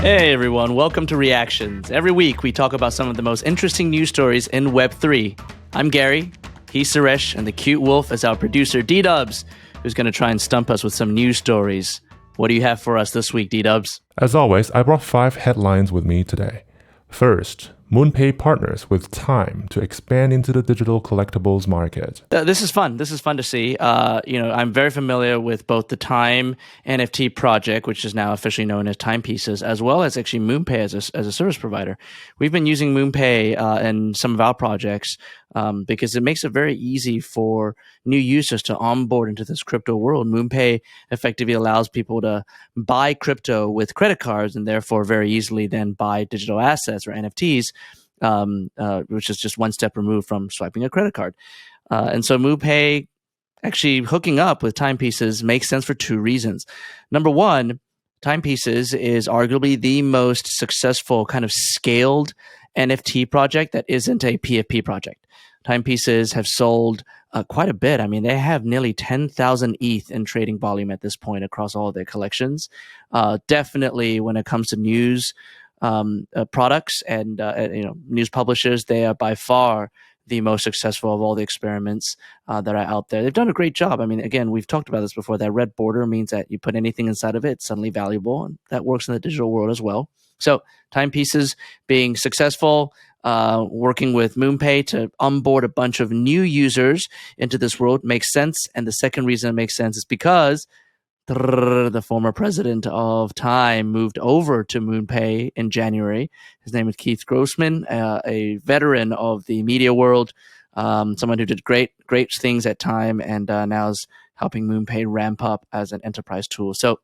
Hey everyone, welcome to Reactions. Every week we talk about some of the most interesting news stories in Web3. I'm Gary, he's Suresh, and the cute wolf is our producer D-Dubs, who's going to try and stump us with some news stories. What do you have for us this week, D-Dubs? As always, I brought 5 headlines with me today. First, MoonPay partners with Time to expand into the digital collectibles market. This is fun. This is fun to see. I'm very familiar with both the Time NFT project, which is now officially known as Timepieces, as well as actually MoonPay as a service provider. We've been using MoonPay in some of our projects because it makes it very easy for new users to onboard into this crypto world. MoonPay effectively allows people to buy crypto with credit cards and therefore very easily then buy digital assets or NFTs, which is just one step removed from swiping a credit card. And so MoonPay actually hooking up with Timepieces makes sense for 2 reasons. Number one, Timepieces is arguably the most successful kind of scaled NFT project that isn't a PFP project. Timepieces have sold quite a bit. I mean, they have nearly 10,000 ETH in trading volume at this point across all of their collections. Definitely when it comes to news products and news publishers, they are by far the most successful of all the experiments that are out there. They've done a great job. I mean, again, we've talked about this before. That red border means that you put anything inside of it, it's suddenly valuable, and that works in the digital world as well. So Timepieces being successful, working with MoonPay to onboard a bunch of new users into this world makes sense. And the second reason it makes sense is because the former president of Time moved over to MoonPay in January. His name is Keith Grossman, a veteran of the media world, someone who did great things at Time and now is helping MoonPay ramp up as an enterprise tool. So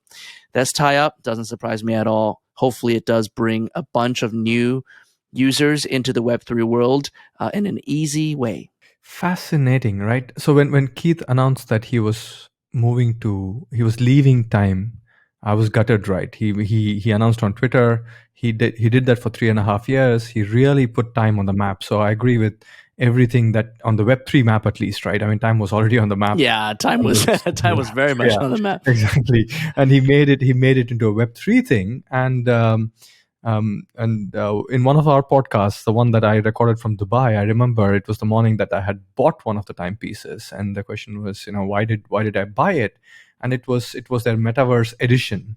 that's tie up. Doesn't surprise me at all. Hopefully it does bring a bunch of new users into the Web3 world in an easy way. Fascinating, right? So when Keith announced that he was leaving Time, I was gutted, right? He announced on Twitter, he did that for 3.5 years. He really put Time on the map. So I agree with everything that on the Web3 map, at least, right? I mean, Time was already on the map. Yeah, Time was very much on the map. Exactly. And he made it into a Web3 thing. And in one of our podcasts, the one that I recorded from Dubai, I remember it was the morning that I had bought one of the timepieces, and the question was, why did I buy it? And it was their Metaverse edition.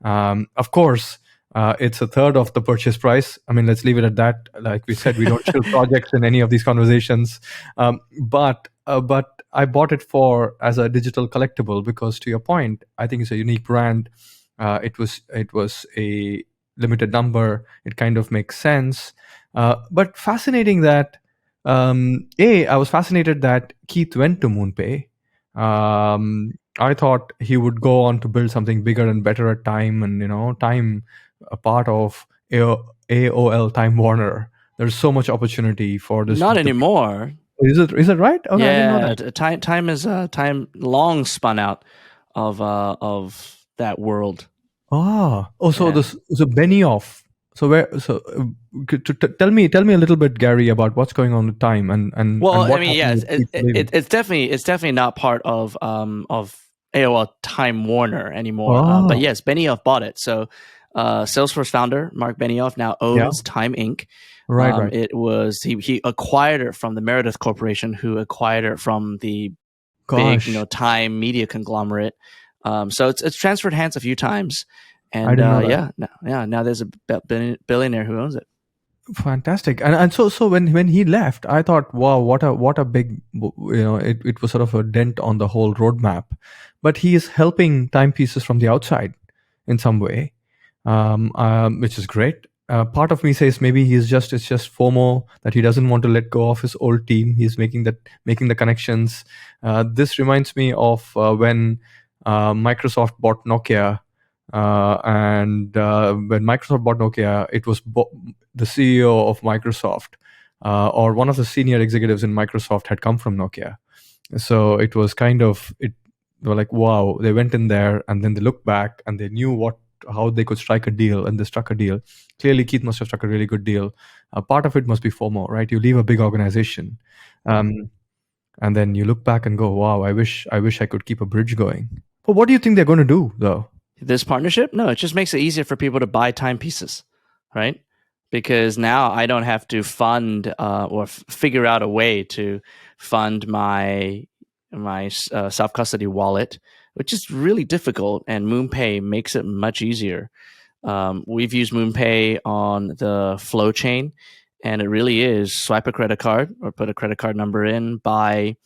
Of course, it's a third of the purchase price. I mean, let's leave it at that. Like we said, we don't chill projects in any of these conversations. But I bought it as a digital collectible because, to your point, I think it's a unique brand. It was a limited number. It kind of makes sense. But fascinating that I was fascinated that Keith went to MoonPay. I thought he would go on to build something bigger and better at Time, and Time, a part of AOL Time Warner. There's so much opportunity for this. Not anymore. Is it right? Okay, yeah, I didn't know that. Time is Time long spun out of that world. So Benioff. Tell me a little bit, Gary, about what's going on with Time and well, and what I mean, yeah, it's definitely not part of AOL Time Warner anymore. But yes, Benioff bought it. So Salesforce founder Mark Benioff now owns Time Inc. Right. It was he acquired it from the Meredith Corporation, who acquired it from the big Time media conglomerate. So it's transferred hands a few times, and now there's a billionaire who owns it. Fantastic. And so when he left, I thought, wow, what a big, it was sort of a dent on the whole roadmap. But he is helping Timepieces from the outside in some way, which is great. Part of me says maybe it's just FOMO, that he doesn't want to let go of his old team. He's making the connections. This reminds me of when Microsoft bought Nokia, and when Microsoft bought Nokia, it was the CEO of Microsoft or one of the senior executives in Microsoft had come from Nokia. So it was they were like, wow, they went in there and then they looked back and they knew how they could strike a deal, and they struck a deal. Clearly, Keith must have struck a really good deal. Part of it must be FOMO, right? You leave a big organization, and then you look back and go, wow, I wish I could keep a bridge going. But what do you think they're going to do, though? This partnership? No, it just makes it easier for people to buy timepieces, right? Because now I don't have to fund or figure out a way to fund my self custody wallet, which is really difficult. And MoonPay makes it much easier. We've used MoonPay on the Flow chain, and it really is swipe a credit card or put a credit card number in, buy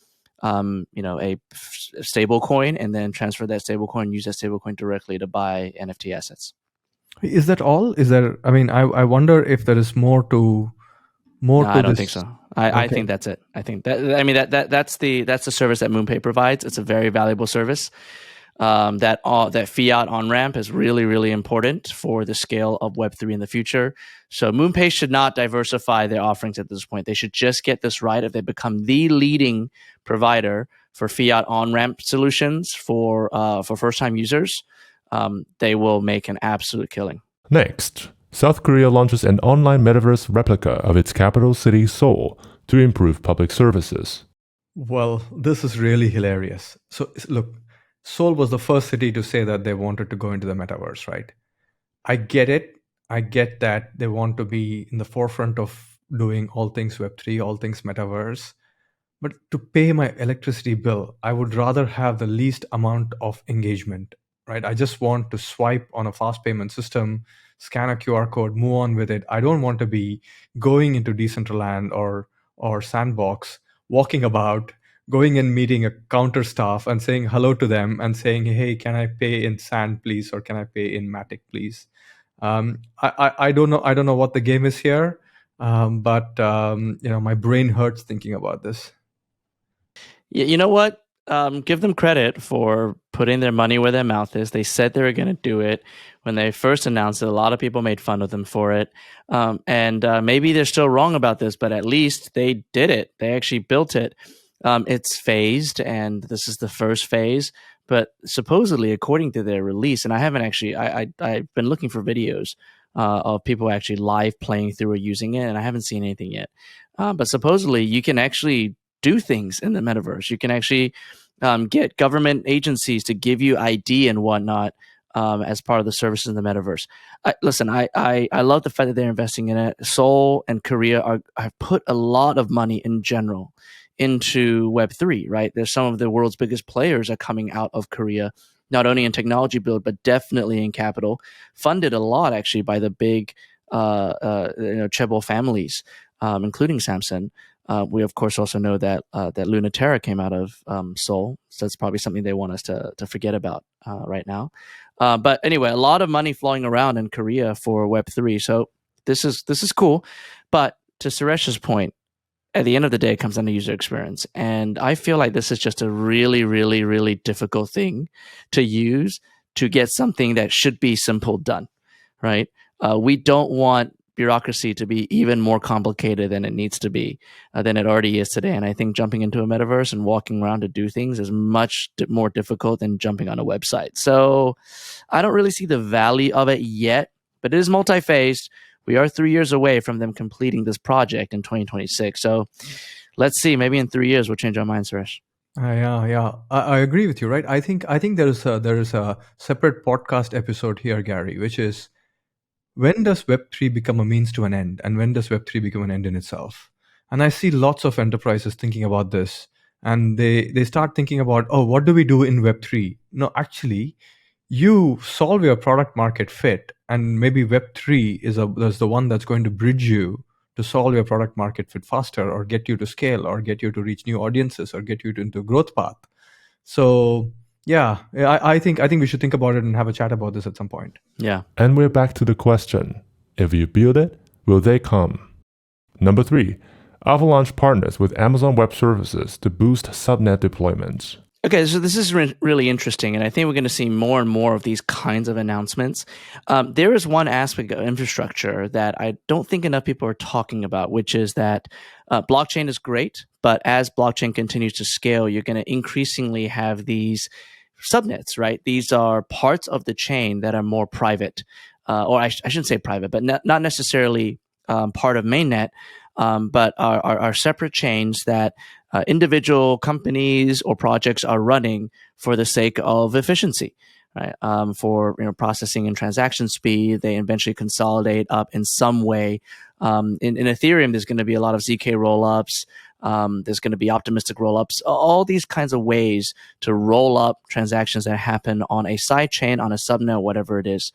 a stable coin, and then transfer that stable coin, use that stable coin directly to buy NFT assets. Is that all? Is there? I mean, I wonder if there is more to No, to I don't this. think so. I think that's it. I think that's the service that MoonPay provides. It's a very valuable service. That fiat on ramp is really, really important for the scale of Web3 in the future. So MoonPay should not diversify their offerings at this point. They should just get this right. If they become the leading provider for fiat on ramp solutions for first-time users, they will make an absolute killing. Next, South Korea launches an online metaverse replica of its capital city, Seoul, to improve public services. Well, this is really hilarious. So look, Seoul was the first city to say that they wanted to go into the metaverse, right? I get it. I get that they want to be in the forefront of doing all things Web3, all things metaverse. But to pay my electricity bill, I would rather have the least amount of engagement, right? I just want to swipe on a fast payment system, scan a QR code, move on with it. I don't want to be going into Decentraland or Sandbox, walking about, going and meeting a counter staff and saying hello to them and saying, hey, can I pay in Sand, please? Or can I pay in Matic, please? I don't know. I don't know what the game is here, but my brain hurts thinking about this. You know what? Give them credit for putting their money where their mouth is. They said they were going to do it. When they first announced it, a lot of people made fun of them for it. And maybe they're still wrong about this, but at least they did it. They actually built it. It's phased, and this is the first phase. But supposedly, according to their release, and I haven't actually, I've been looking for videos of people actually live playing through or using it, and I haven't seen anything yet. But supposedly, you can actually do things in the metaverse. You can actually get government agencies to give you ID and whatnot as part of the services in the metaverse. Listen, I love the fact that they're investing in it. Seoul and Korea have put a lot of money in general into Web3, right? There's some of the world's biggest players are coming out of Korea, not only in technology build, but definitely in capital, funded a lot actually by the big chaebol families, including Samsung. We of course also know that Lunaterra came out of Seoul, so that's probably something they want us to forget about right now. But anyway, a lot of money flowing around in Korea for Web3, so this is cool. But to Suresh's point, at the end of the day, it comes down to user experience, and I feel like this is just a really, really, really difficult thing to use to get something that should be simple done, right? We don't want bureaucracy to be even more complicated than it needs to be, than it already is today. And I think jumping into a metaverse and walking around to do things is much more difficult than jumping on a website. So I don't really see the value of it yet, but it is multi-phased. We are 3 years away from them completing this project in 2026. So let's see, maybe in 3 years we'll change our minds, Suresh. Yeah. I agree with you, right? I think there is a separate podcast episode here, Gary, which is, when does Web3 become a means to an end, and when does Web3 become an end in itself? And I see lots of enterprises thinking about this, and they start thinking about, oh, what do we do in Web3? No, actually, you solve your product market fit, and maybe Web3 is the one that's going to bridge you to solve your product market fit faster, or get you to scale, or get you to reach new audiences, or get you into a growth path. So yeah, I think we should think about it and have a chat about this at some point. Yeah. And we're back to the question, if you build it, will they come? Number 3, Avalanche partners with Amazon Web Services to boost subnet deployments. Okay, so this is really interesting, and I think we're going to see more and more of these kinds of announcements. There is one aspect of infrastructure that I don't think enough people are talking about, which is that blockchain is great, but as blockchain continues to scale, you're going to increasingly have these subnets, right? These are parts of the chain that are more private, or I shouldn't say private, but not necessarily part of mainnet, but are separate chains that individual companies or projects are running for the sake of efficiency. right? For processing and transaction speed, they eventually consolidate up in some way. In Ethereum, there's going to be a lot of ZK rollups. There's going to be optimistic rollups. All these kinds of ways to roll up transactions that happen on a side chain, on a subnet, whatever it is.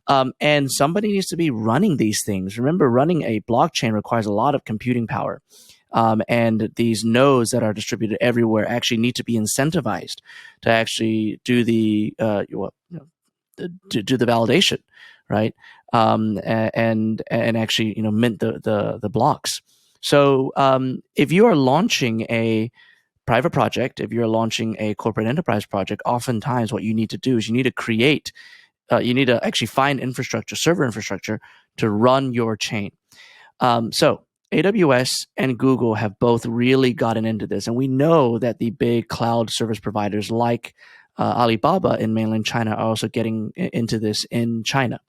And somebody needs to be running these things. Remember, running a blockchain requires a lot of computing power. And these nodes that are distributed everywhere actually need to be incentivized to actually do the do the validation, right? And actually mint the blocks. So if you are launching a private project, if you're launching a corporate enterprise project, oftentimes what you need to do is you need to actually find infrastructure, server infrastructure, to run your chain. So AWS and Google have both really gotten into this. And we know that the big cloud service providers like Alibaba in mainland China are also getting into this in China.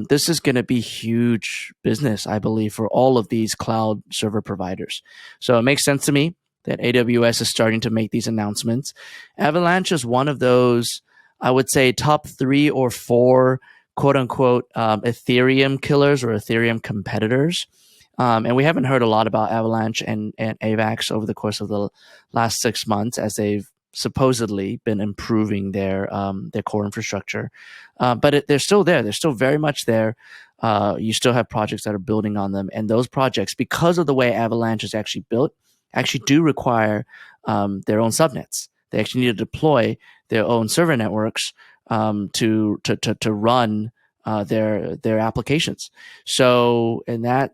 This is going to be huge business, I believe, for all of these cloud server providers. So it makes sense to me that AWS is starting to make these announcements. Avalanche is one of those, I would say, top 3 or 4 quote unquote Ethereum killers or Ethereum competitors. And we haven't heard a lot about Avalanche and AVAX over the course of the last 6 months as they've supposedly been improving their core infrastructure. But they're still there. They're still very much there. You still have projects that are building on them. And those projects, because of the way Avalanche is actually built, actually do require their own subnets. They actually need to deploy their own server networks to run their applications. So in that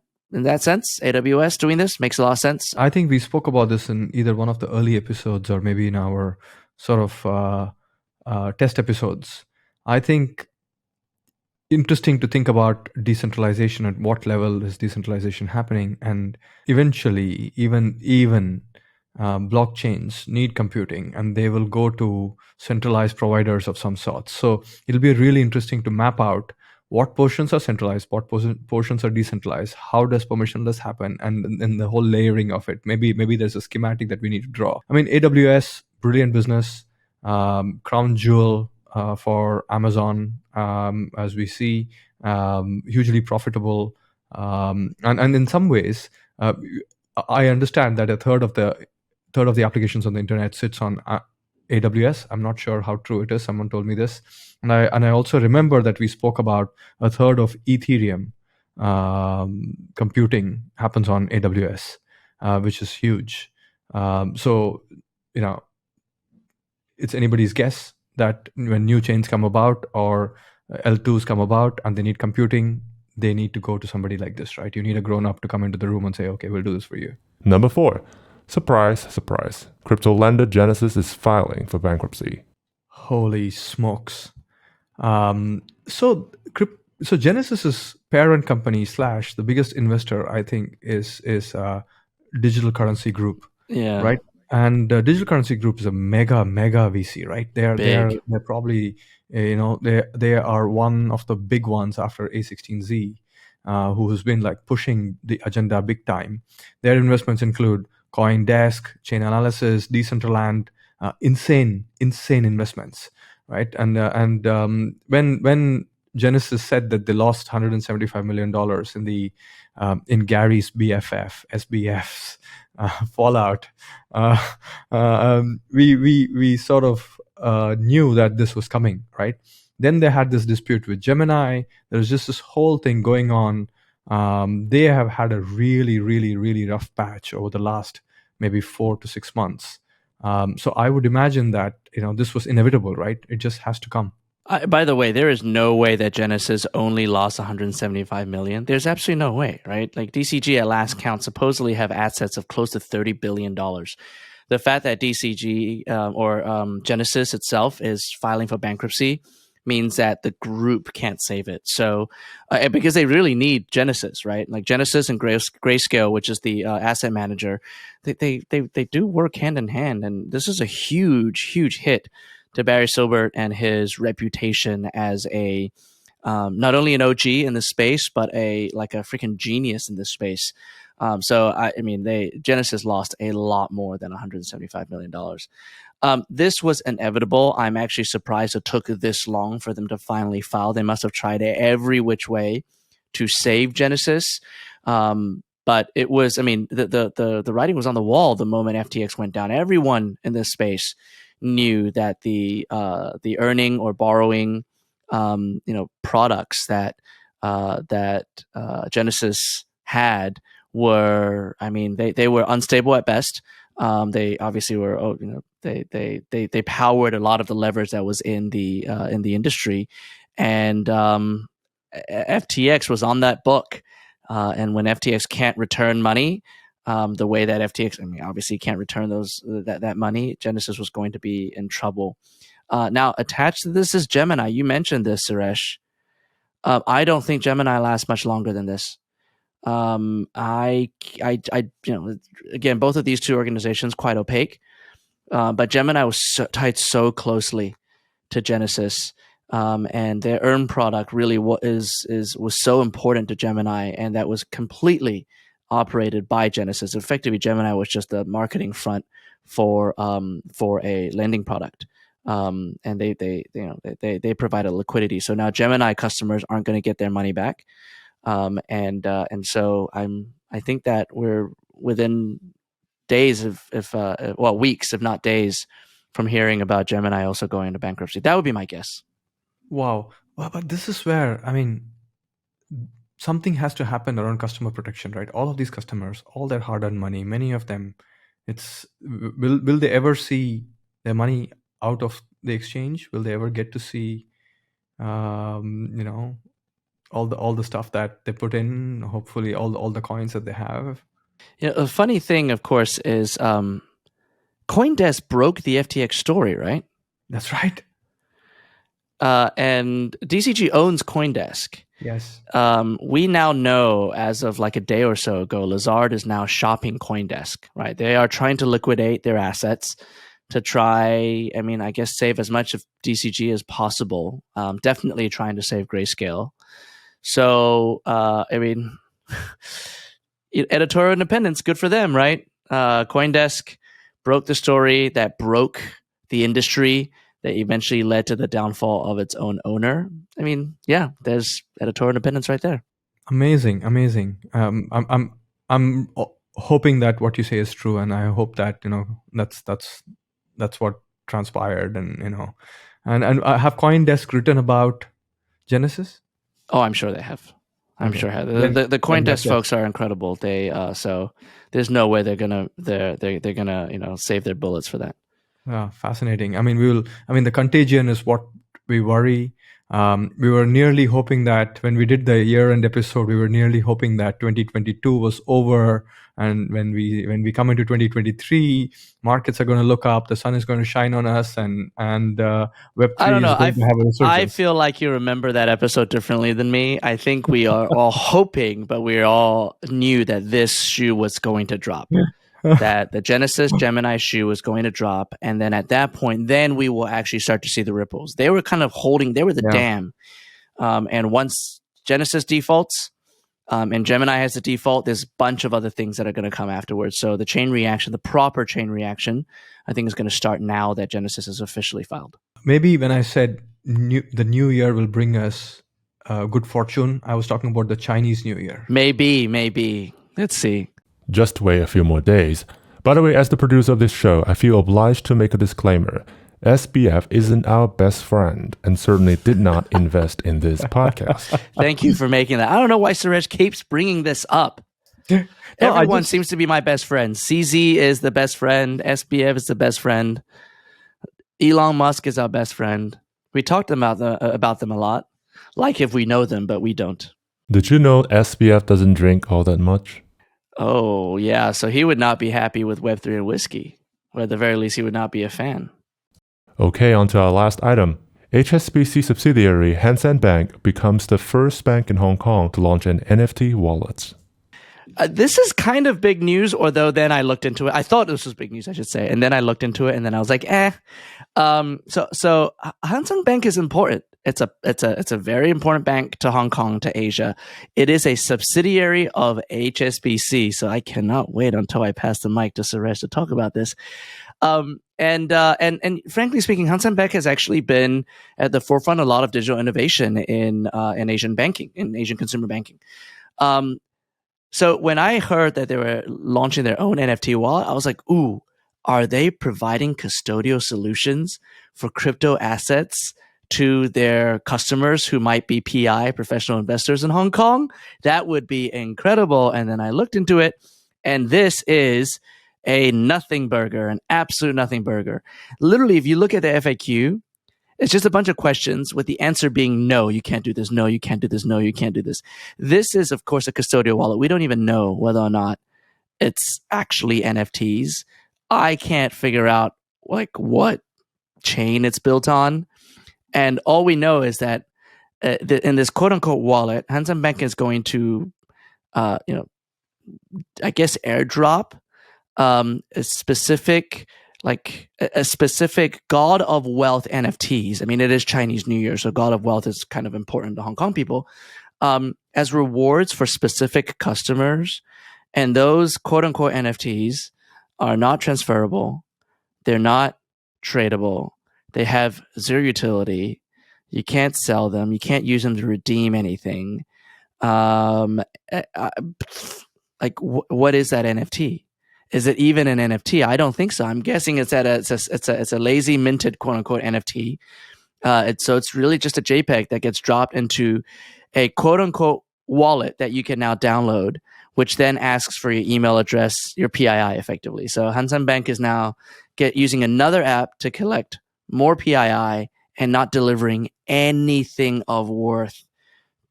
sense, AWS doing this makes a lot of sense. I think we spoke about this in either one of the early episodes or maybe in our sort of test episodes. I think interesting to think about decentralization, at what level is decentralization happening, and eventually even blockchains need computing, and they will go to centralized providers of some sort. So it'll be really interesting to map out what portions are centralized, what portions are decentralized, how does permissionless happen, and the whole layering of it. Maybe there's a schematic that we need to draw. I mean, AWS, brilliant business, crown jewel for Amazon, as we see, hugely profitable, and in some ways, I understand that a third of the applications on the internet sits on AWS. I'm not sure how true it is. Someone told me this, and I also remember that we spoke about a third of Ethereum computing happens on AWS, which is huge. So it's anybody's guess that when new chains come about or L2s come about and they need computing, they need to go to somebody like this, right? You need a grown-up to come into the room and say, okay, we'll do this for you. Number 4. Surprise, surprise. Crypto lender Genesis is filing for bankruptcy. Holy smokes. So Genesis's parent company / the biggest investor, I think, is Digital Currency Group. Yeah. Right. And Digital Currency Group is a mega VC, right? They're probably they are one of the big ones after A16Z, who's been like pushing the agenda big time. Their investments include CoinDesk, Chain Analysis, Decentraland, insane investments, right? And when Genesis said that they lost $175 million in Gary's SBF's fallout, we sort of knew that this was coming, right? Then they had this dispute with Gemini. There's just this whole thing going on. They have had a really rough patch over the last maybe 4 to 6 months. So I would imagine that this was inevitable, right? It just has to come. By the way, there is no way that Genesis only lost 175 million. There's absolutely no way, right? Like DCG at last count supposedly have assets of close to $30 billion. The fact that DCG or Genesis itself is filing for bankruptcy means that the group can't save it. So because they really need Genesis, right? Like Genesis and Grayscale, which is the asset manager, they do work hand in hand. And this is a huge hit to Barry Silbert and his reputation as a not only an OG in the space, but a freaking genius in this space. So I mean, Genesis lost a lot more than $175 million. This was inevitable. I'm actually surprised it took this long for them to finally file. They must have tried every which way to save Genesis. But it was, I mean, the writing was on the wall the moment FTX went down. Everyone in this space knew that the earning or borrowing, products that Genesis had were, I mean, they were unstable at best. They obviously were, they powered a lot of the leverage that was in the industry, and FTX was on that book. And when FTX can't return money, the way that FTX, I mean, obviously can't return that money, Genesis was going to be in trouble. Now, attached to this is Gemini. You mentioned this, Suresh. I don't think Gemini lasts much longer than this. Again, both of these two organizations quite opaque, but Gemini was tied so closely to Genesis, and their earn product really was so important to Gemini, and that was completely operated by Genesis. Effectively, Gemini was just the marketing front for a lending product. And they provide a liquidity. So now Gemini customers aren't going to get their money back, and so I think that we're within days weeks, if not days, from hearing about Gemini also going into bankruptcy. That would be my guess. Wow. Well, but this is where, I mean, something has to happen around customer protection, right? All of these customers, all their hard-earned money, many of them, will they ever see their money out of the exchange? Will they ever get to see, all the stuff that they put in? Hopefully, all the coins that they have. Yeah, a funny thing, of course, is CoinDesk broke the FTX story, right? That's right. And DCG owns CoinDesk. Yes. We now know, as of like a day or so ago, Lazard is now shopping CoinDesk, right? They are trying to liquidate their assets to try, I mean, I guess save as much of DCG as possible. Definitely trying to save Grayscale. So, I mean, editorial independence, good for them, right? CoinDesk broke the story that broke the industry, that eventually led to the downfall of its own owner. I mean, yeah, there's editorial independence right there. Amazing. I'm hoping that what you say is true, and I hope that that's what transpired, and and have CoinDesk written about Genesis? Oh, I'm sure they have. I'm sure have. The CoinDesk folks are incredible. They so there's no way they're gonna save their bullets for that. Fascinating. I mean, the contagion is what we worry. We were nearly hoping that when we did the year-end episode, we were nearly hoping that 2022 was over, and when we come into 2023, markets are going to look up, the sun is going to shine on us, and Web3 I don't know. is going to have a resurgence. I feel like you remember that episode differently than me. I think we are all hoping, but we all knew that this shoe was going to drop. That the Genesis Gemini shoe was going to drop, and then at that point, then we will actually start to see the ripples. They were kind of they were the dam, and once Genesis defaults, and Gemini has the default, there's a bunch of other things that are going to come afterwards. So the chain reaction, the proper chain reaction, I think is going to start now that Genesis is officially filed. Maybe when I said the new year will bring us good fortune, I was talking about the Chinese New Year. Maybe. Let's see. Just wait a few more days. By the way, as the producer of this show, I feel obliged to make a disclaimer. SBF isn't our best friend and certainly did not invest in this podcast. Thank you for making that. I don't know why Suresh keeps bringing this up. Everyone seems to be my best friend. CZ is the best friend. SBF is the best friend. Elon Musk is our best friend. We talked about them a lot, like if we know them, but we don't. Did you know SBF doesn't drink all that much? Oh, yeah. So he would not be happy with Web3 and whiskey, or at the very least, he would not be a fan. Okay, on to our last item. HSBC subsidiary Hang Seng Bank becomes the first bank in Hong Kong to launch an NFT wallet. This is kind of big news, although then I looked into it. I thought this was big news, I should say. And then I looked into it, and then I was like, So Hang Seng Bank is important. It's a very important bank to Hong Kong, to Asia. It is a subsidiary of HSBC, so I cannot wait until I pass the mic to Suresh to talk about this. And frankly speaking, Hang Seng Bank has actually been at the forefront of a lot of digital innovation in Asian banking, in Asian consumer banking. So when I heard that they were launching their own NFT wallet, I was like, ooh, are they providing custodial solutions for crypto assets to their customers who might be PI, professional investors in Hong Kong? That would be incredible. And then I looked into it, and this is a nothing burger, an absolute nothing burger. Literally, if you look at the FAQ, it's just a bunch of questions with the answer being no, you can't do this, no, you can't do this, no, you can't do this. This is, of course, a custodial wallet. We don't even know whether or not it's actually NFTs. I can't figure out like what chain it's built on. And all we know is that in this quote unquote wallet, Hang Seng Bank is going to, I guess, airdrop a specific God of Wealth NFTs. I mean, it is Chinese New Year, so God of Wealth is kind of important to Hong Kong people, as rewards for specific customers. And those quote unquote NFTs are not transferable. They're not tradable. They have zero utility. You can't sell them. You can't use them to redeem anything. What is that NFT? Is it even an NFT? I don't think so. I'm guessing it's a lazy minted quote unquote NFT. So it's really just a JPEG that gets dropped into a quote unquote wallet that you can now download, which then asks for your email address, your PII effectively. So Hang Seng Bank is now using another app to collect more PII and not delivering anything of worth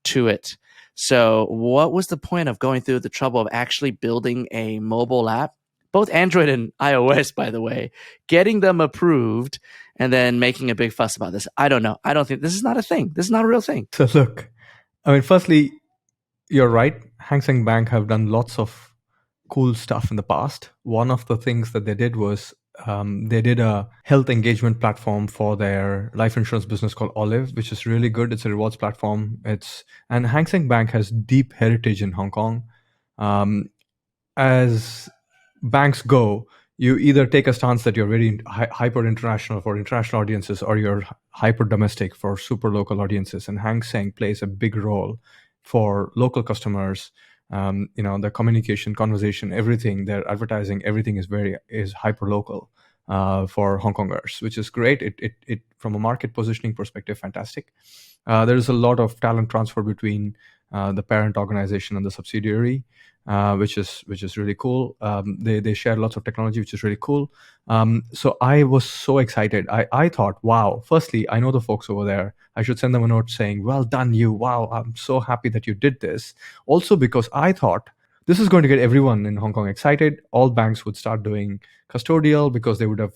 to it. So what was the point of going through the trouble of actually building a mobile app, both Android and iOS, by the way, getting them approved and then making a big fuss about this? I don't know. I don't think this is not a thing. This is not a real thing. So look, I mean, firstly, you're right. Hang Seng Bank have done lots of cool stuff in the past. One of the things that they did was they did a health engagement platform for their life insurance business called Olive, which is really good. It's a rewards platform. And Hang Seng Bank has deep heritage in Hong Kong. As banks go, you either take a stance that you're very hyper international for international audiences, or you're hyper domestic for super local audiences. And Hang Seng plays a big role for local customers. The communication, conversation, everything, their advertising, everything is hyper local for Hong Kongers, which is great. It from a market positioning perspective, fantastic. There is a lot of talent transfer between the parent organization and the subsidiary, which is really cool. They share lots of technology, which is really cool. So I was so excited. I thought, wow, firstly, I know the folks over there. I should send them a note saying, well done, you. Wow, I'm so happy that you did this. Also because I thought this is going to get everyone in Hong Kong excited. All banks would start doing custodial because they would have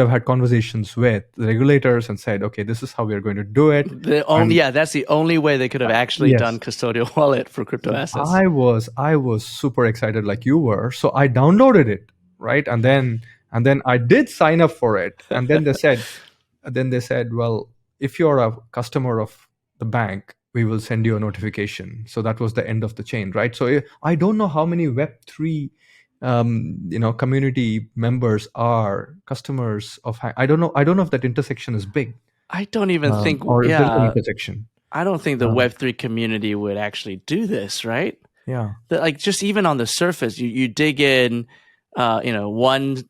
had conversations with the regulators and said, okay, this is how we're going to do it. That's the only way they could have actually done custodial wallet for crypto assets. I was super excited like you were. So I downloaded it, right? And then I did sign up for it. And then they said, well, if you're a customer of the bank, we will send you a notification. So that was the end of the chain, right? So I don't know how many Web3 community members are customers of I don't know if that intersection is big. I don't even think or is there an intersection. I don't think the Web3 community would actually do this, right? Yeah. Just even on the surface, you dig in one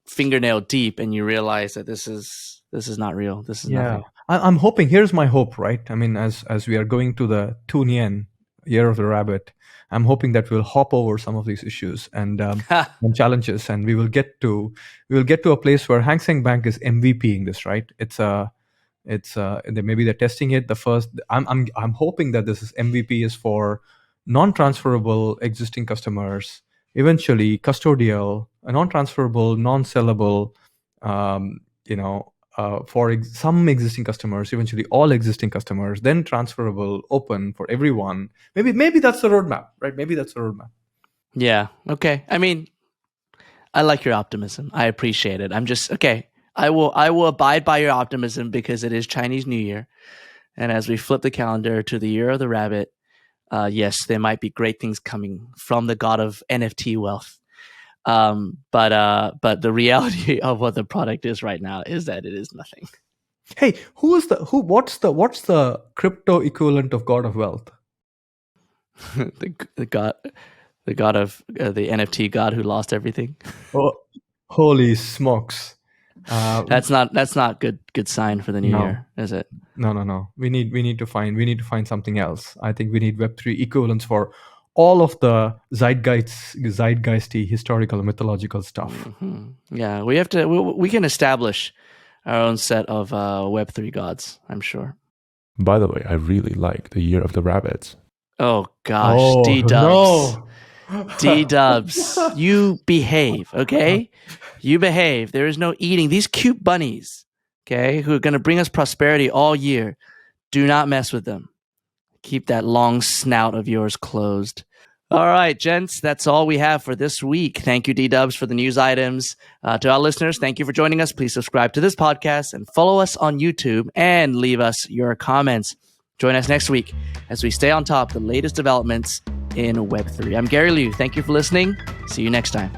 fingernail deep and you realize that this is not real. This is nothing. I'm hoping, here's my hope, right? I mean, as we are going to the Tunian Year of the Rabbit, I'm hoping that we'll hop over some of these issues and challenges, and we will get to a place where Hang Seng Bank is MVPing this, right? Maybe they're testing it. I'm hoping that this is MVP is for non-transferable existing customers, eventually custodial, non-transferable, non-sellable, for some existing customers, eventually all existing customers, then transferable, open for everyone. Maybe that's the roadmap, right? Maybe that's the roadmap. Yeah. Okay. I mean, I like your optimism. I appreciate it. I'm just okay. I will abide by your optimism because it is Chinese New Year, and as we flip the calendar to the Year of the Rabbit, yes, there might be great things coming from the god of NFT wealth. But the reality of what the product is right now is that it is nothing. Hey, what's the crypto equivalent of God of Wealth? the god of the NFT god who lost everything. Oh, holy smokes! That's not good sign for the new year, is it? No. We need to find something else. I think we need Web3 equivalents for all of the zeitgeisty, historical, mythological stuff. Mm-hmm. Yeah, we have to. We can establish our own set of Web3 gods, I'm sure. By the way, I really like the Year of the Rabbits. Oh gosh, D-dubs. No. D-dubs, you behave, okay? You behave. There is no eating. These cute bunnies, okay, who are going to bring us prosperity all year, do not mess with them. Keep that long snout of yours closed. All right, gents, that's all we have for this week. Thank you, D-dubs, for the news items. To our listeners, thank you for joining us. Please subscribe to this podcast and follow us on YouTube and leave us your comments. Join us next week as we stay on top of the latest developments in Web3. I'm Gary Liu. Thank you for listening. See you next time.